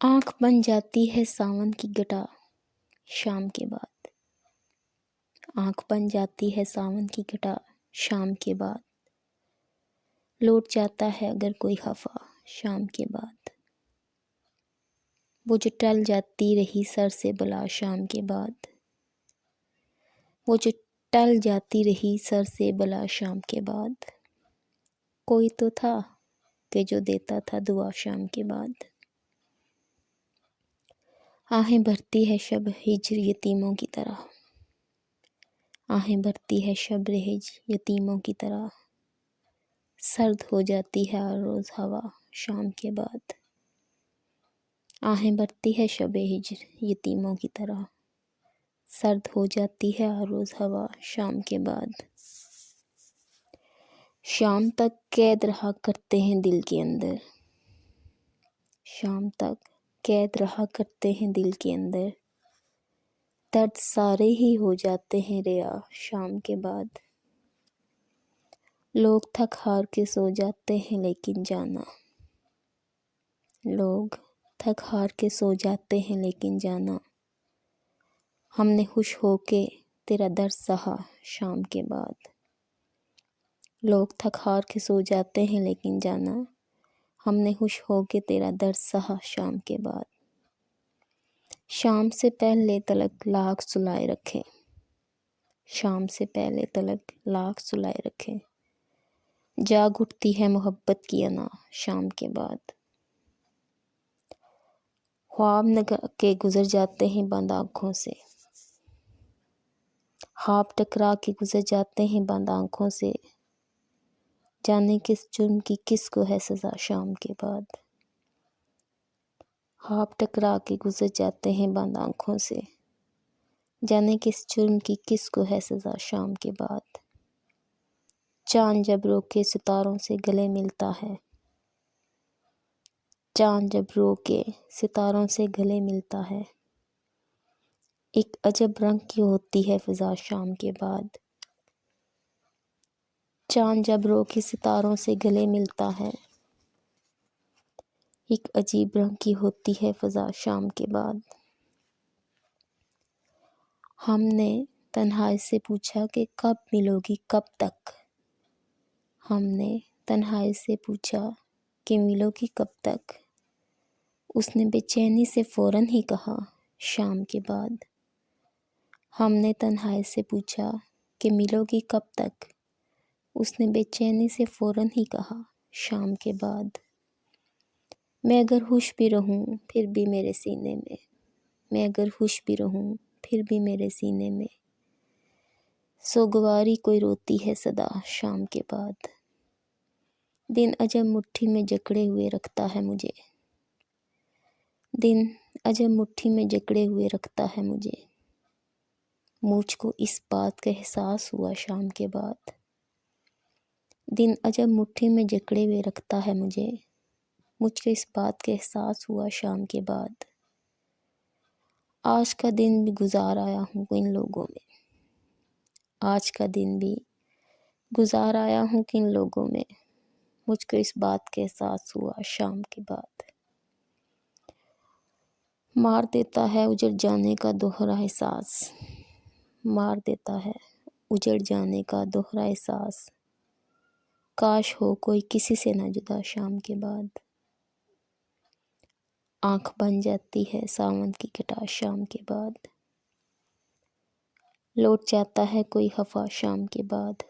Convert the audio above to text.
آنکھ بن جاتی ہے ساون کی گھٹا شام کے بعد، آنکھ بن جاتی ہے ساون کی گھٹا شام کے بعد، لوٹ جاتا ہے اگر کوئی خفا شام کے بعد، وہ جو ٹل جاتی رہی سر سے بلا شام کے بعد، وہ جو ٹل جاتی رہی سر سے بلا شام کے بعد، کوئی تو تھا کہ جو دیتا تھا دعا شام کے بعد۔ آہیں بھرتی ہے شب ہجر یتیموں کی طرح، آہیں بھرتی ہے شب ہجر یتیموں کی طرح، سرد ہو جاتی ہے ہر روز ہوا شام کے بعد، آہیں بھرتی ہے شب ہجر یتیموں کی طرح، سرد ہو جاتی ہے ہر روز ہوا شام کے بعد۔ شام تک قید رہا کرتے ہیں دل کے اندر، شام تک قید رہا کرتے ہیں دل کے اندر، درد سارے ہی ہو جاتے ہیں ریا شام کے بعد، لوگ تھک ہار کے سو جاتے ہیں لیکن جانا، لوگ تھک ہار کے سو جاتے ہیں لیکن جانا، ہم نے خوش ہو کے تیرا درد سہا شام کے بعد، لوگ تھک ہار کے سو جاتے ہیں لیکن جانا، ہم نے خوش ہو کے تیرا درد سہا شام کے بعد۔ شام سے پہلے تلک لاکھ سلائے رکھے، شام سے پہلے تلک لاکھ سلائے رکھے، جاگ اٹھتی ہے محبت کی انا شام کے بعد، خواب نگا کے گزر جاتے ہیں بند آنکھوں سے، خواب ٹکرا کے گزر جاتے ہیں بند آنکھوں سے، جانے کس جرم کی کس کو ہے سزا شام کے بعد، خواب ٹکرا کے گزر جاتے ہیں بند آنکھوں سے، جانے کس جرم کی کس کو ہے سزا شام کے بعد۔ چاند جب رو کے ستاروں سے گلے ملتا ہے، چاند جب رو کے ستاروں سے گلے ملتا ہے، ایک عجب رنگ کی ہوتی ہے فضا شام کے بعد، چاند جب رو کے ستاروں سے گلے ملتا ہے، ایک عجیب رنگ کی ہوتی ہے فضا شام کے بعد۔ ہم نے تنہائی سے پوچھا کہ کب ملو گی کب تک، ہم نے تنہائی سے پوچھا کہ ملو گی کب تک، اس نے بے چینی سے فوراً ہی کہا شام کے بعد، ہم نے تنہائی سے پوچھا کہ ملو گی کب تک، اس نے بے چینی سے فوراً ہی کہا شام کے بعد۔ میں اگر ہوش بھی رہوں پھر بھی میرے سینے میں، میں اگر ہوش بھی رہوں پھر بھی میرے سینے میں، سوگواری کوئی روتی ہے صدا شام کے بعد، دن عجب مٹھی میں جکڑے ہوئے رکھتا ہے مجھے، دن عجب مٹھی میں جکڑے ہوئے رکھتا ہے مجھے، مجھ کو اس بات کا احساس ہوا شام کے بعد، دن عجب مٹھی میں جکڑے ہوئے رکھتا ہے مجھے، مجھ کو اس بات کا احساس ہوا شام کے بعد۔ آج کا دن بھی گزار آیا ہوں ان لوگوں میں، آج کا دن بھی گزار آیا ہوں کن لوگوں میں، مجھ کو اس بات کا احساس ہوا شام کے بعد۔ مار دیتا ہے اجڑ جانے کا دوہرا احساس، مار دیتا ہے اجڑ جانے کا دوہرا احساس، کاش ہو کوئی کسی سے نہ جدا شام کے بعد، آنکھ بن جاتی ہے ساون کی گھٹا شام کے بعد، لوٹ جاتا ہے کوئی خفا شام کے بعد۔